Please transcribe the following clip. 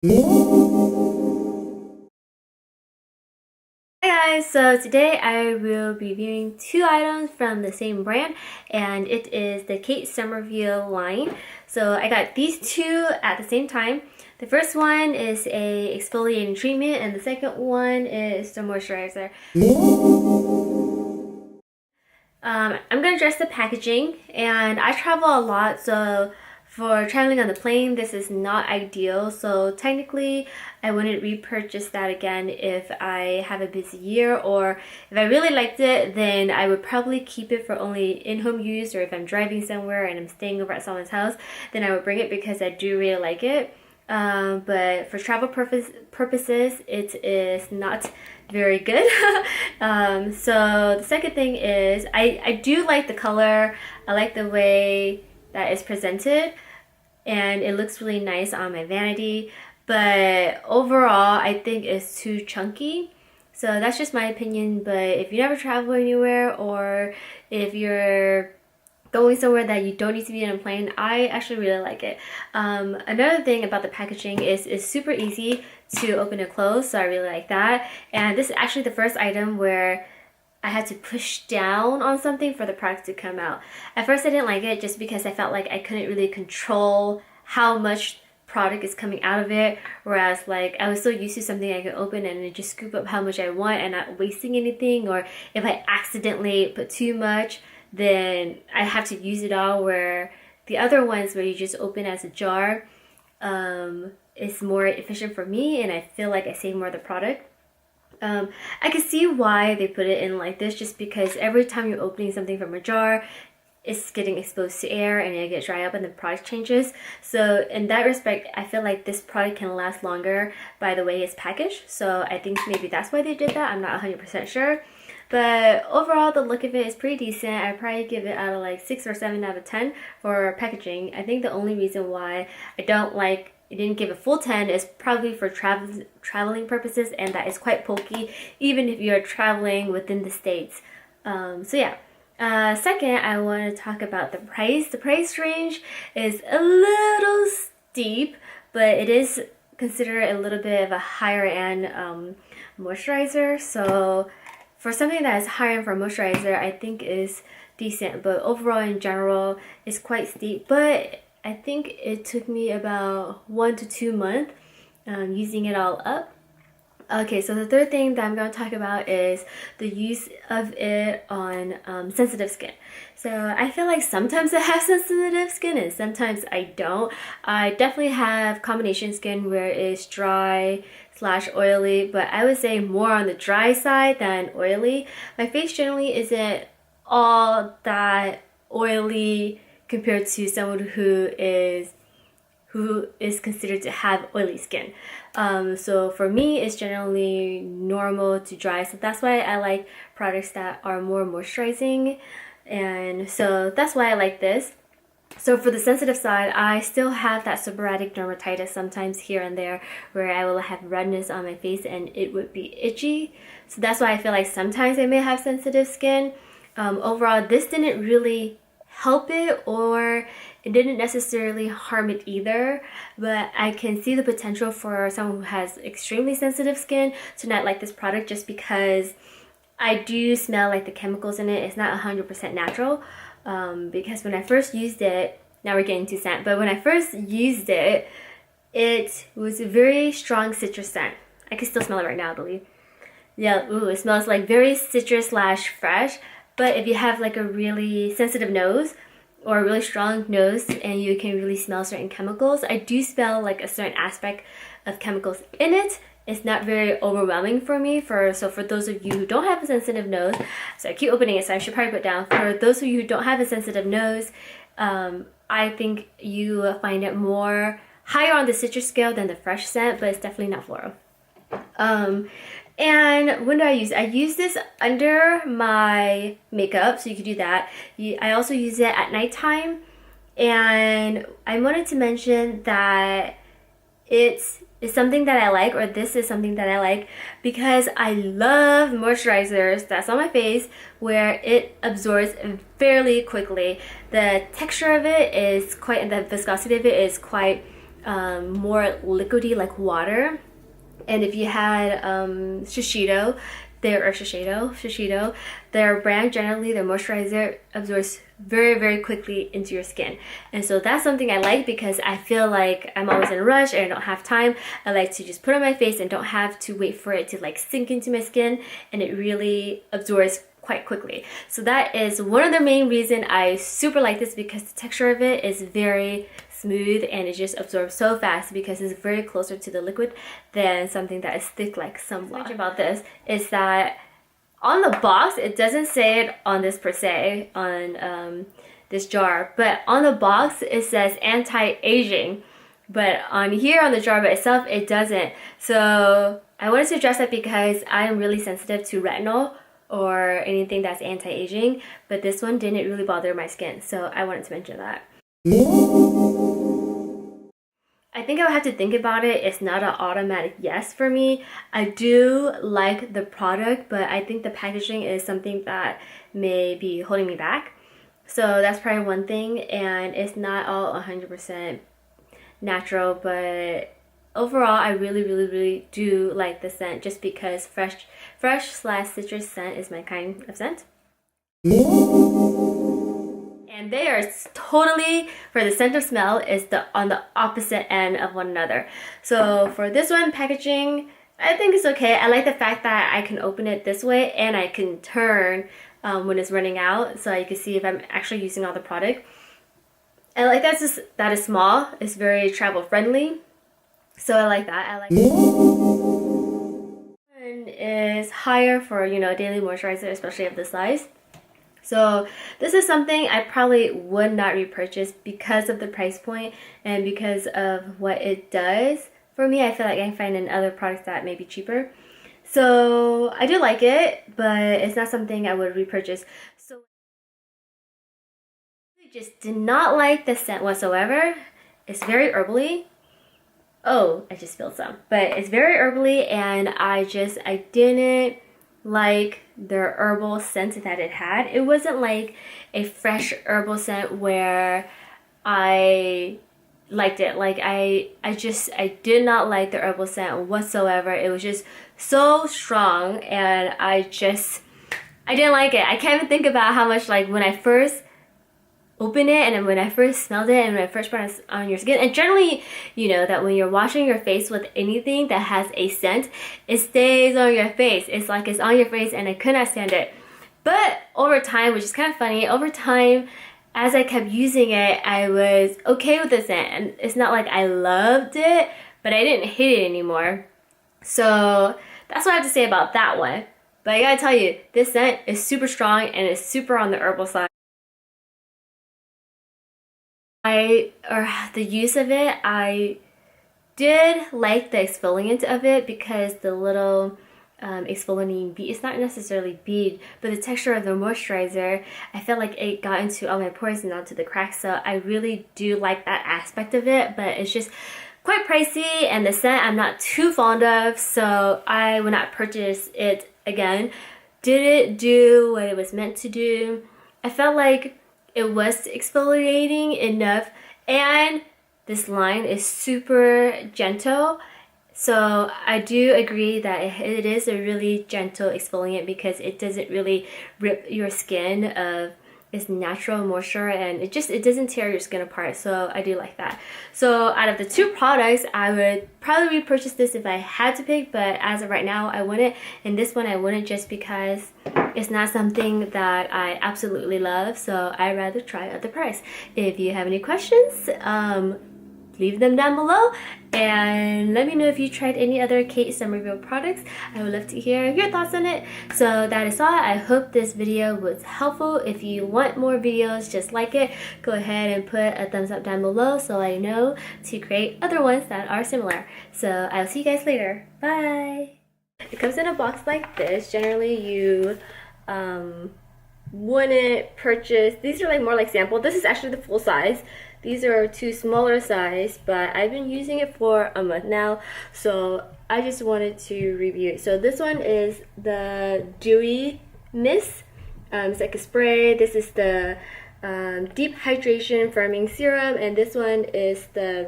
Hi guys, so today I will be reviewing two items from the same brand, and it is the Kate Somerville line. So I got these two at the same time. The first one is a exfoliating treatment and the second one is the moisturizer. I'm gonna address the packaging, and I travel a lot, so for traveling on the plane, this is not ideal. So technically, I wouldn't repurchase that again if I have a busy year, or if I really liked it, then I would probably keep it for only in-home use, or if I'm driving somewhere and I'm staying over at someone's house, then I would bring it because I do really like it. But for travel purposes, it is not very good. So the second thing is I do like the color. I like the way that it's presented, and it looks really nice on my vanity, but overall I think it's too chunky. So that's just my opinion, but if you never travel anywhere, or if you're going somewhere that you don't need to be on a plane, I actually really like it. Another thing about the packaging is it's super easy to open and close, so I really like that. And this is actually the first item where I had to push down on something for the product to come out. At first I didn't like it just because I felt like I couldn't really control how much product is coming out of it, whereas like I was so used to something I could open and just scoop up how much I want and not wasting anything, or if I accidentally put too much, then I have to use it all, where the other ones where you just open as a jar is more efficient for me, and I feel like I save more of the product. I can see why they put it in like this, just because every time you're opening something from a jar, it's getting exposed to air and it gets dry up and the product changes. So in that respect, I feel like this product can last longer by the way it's packaged. So I think maybe that's why they did that. I'm not 100% sure. But overall, the look of it is pretty decent. I'd probably give it out of like 6 or 7 out of 10 for packaging. I think the only reason why I didn't give a full 10 is probably for traveling purposes, and that is quite bulky even if you're traveling within the States. So yeah. Second, I want to talk about the price. The price range is a little steep, but it is considered a little bit of a higher end moisturizer. So for something that is higher end for moisturizer, I think is decent, but overall in general it's quite steep. But I think it took me about 1 to 2 months using it all up. Okay, so the third thing that I'm going to talk about is the use of it on sensitive skin. So I feel like sometimes I have sensitive skin and sometimes I don't. I definitely have combination skin where it's dry / oily, but I would say more on the dry side than oily. My face generally isn't all that oily compared to someone who is considered to have oily skin. So for me, it's generally normal to dry. So that's why I like products that are more moisturizing. And so that's why I like this. So for the sensitive side, I still have that sporadic dermatitis sometimes here and there, where I will have redness on my face and it would be itchy. So that's why I feel like sometimes I may have sensitive skin. Overall, this didn't really help it, or it didn't necessarily harm it either, but I can see the potential for someone who has extremely sensitive skin to not like this product, just because I do smell like the chemicals in it. It's not 100% natural, because when I first used it, now we're getting to scent, but when I first used it, it was a very strong citrus scent. I can still smell it right now, I believe. Yeah, ooh, it smells like very citrus / fresh. But if you have like a really sensitive nose or a really strong nose and you can really smell certain chemicals, I do smell like a certain aspect of chemicals in it. It's not very overwhelming for me. So for those of you who don't have a sensitive nose, so I keep opening it, so I should probably put it down. For those of you who don't have a sensitive nose, I think you will find it more higher on the citrus scale than the fresh scent, but it's definitely not floral. And when do I use it? I use this under my makeup, so you can do that. I also use it at nighttime, and I wanted to mention that it's something that I like, or this is something that I like, because I love moisturizers that's on my face where it absorbs fairly quickly. The texture of it is quite, and the viscosity of it is quite more liquidy like water. And if you had Shiseido, their brand, generally their moisturizer absorbs very, very quickly into your skin. And so that's something I like, because I feel like I'm always in a rush and I don't have time. I like to just put it on my face and don't have to wait for it to like sink into my skin, and it really absorbs quite quickly. So that is one of the main reasons I super like this, because the texture of it is very smooth and it just absorbs so fast, because it's very closer to the liquid than something that is thick like sunblock. About this is that on the box, it doesn't say it on this per se, on this jar, but on the box it says anti-aging, but on here on the jar by itself it doesn't. So I wanted to address that because I'm really sensitive to retinol or anything that's anti-aging, but this one didn't really bother my skin, so I wanted to mention that. I think I would have to think about it. It's not an automatic yes for me. I do like the product, but I think the packaging is something that may be holding me back. So that's probably one thing, and it's not all 100% natural, but overall I really do like the scent, just because fresh/citrus scent is my kind of scent. And they are totally, for the scent of smell, is on the opposite end of one another. So for this one, packaging, I think it's okay. I like the fact that I can open it this way and I can turn when it's running out, so you can see if I'm actually using all the product. I like that is small. It's very travel friendly, so I like that. I like and is higher for, you know, daily moisturizer, especially of this size. So this is something I probably would not repurchase because of the price point and because of what it does for me. I feel like I can find in other products that may be cheaper. So I do like it, but it's not something I would repurchase. So I just did not like the scent whatsoever. It's very herbally. Oh, I just spilled some. But it's very herbally, and I didn't like the herbal scent that it had. It wasn't like a fresh herbal scent where I liked it. Like I did not like the herbal scent whatsoever. It was just so strong, and I didn't like it. I can't even think about how much, like, when I first opened it and when I first smelled it and when I first put it on your skin. And generally, you know that when you're washing your face with anything that has a scent, it stays on your face. It's like it's on your face, and I could not stand it. But over time, which is kind of funny, over time, as I kept using it, I was okay with the scent. And it's not like I loved it, but I didn't hate it anymore. So that's what I have to say about that one. But I gotta tell you, this scent is super strong and it's super on the herbal side. The use of it, I did like the exfoliant of it, because the little exfoliating bead, it's not necessarily bead, but the texture of the moisturizer, I felt like it got into all my pores and onto the cracks. So I really do like that aspect of it, but it's just quite pricey, and the scent I'm not too fond of, so I would not purchase it again. Did it do what it was meant to do? I felt like it was exfoliating enough, and this line is super gentle. So I do agree that it is a really gentle exfoliant, because it doesn't really rip your skin of its natural moisture, and it doesn't tear your skin apart. So I do like that. So out of the two products, I would probably repurchase this if I had to pick, but as of right now, I wouldn't. And this one I wouldn't, just because it's not something that I absolutely love, so I'd rather try at the price. If you have any questions, leave them down below, and let me know if you tried any other Kate Sommerville products. I would love to hear your thoughts on it. So that is all. I hope this video was helpful. If you want more videos just like it, go ahead and put a thumbs up down below so I know to create other ones that are similar. So I'll see you guys later. Bye! It comes in a box like this. Generally you wouldn't purchase, these are like more like sample. This is actually the full size. These are two smaller size, but I've been using it for a month now, so I just wanted to review it. So this one is the Dewy Mist. It's like a spray. This is the Deep Hydration Firming Serum, and this one is the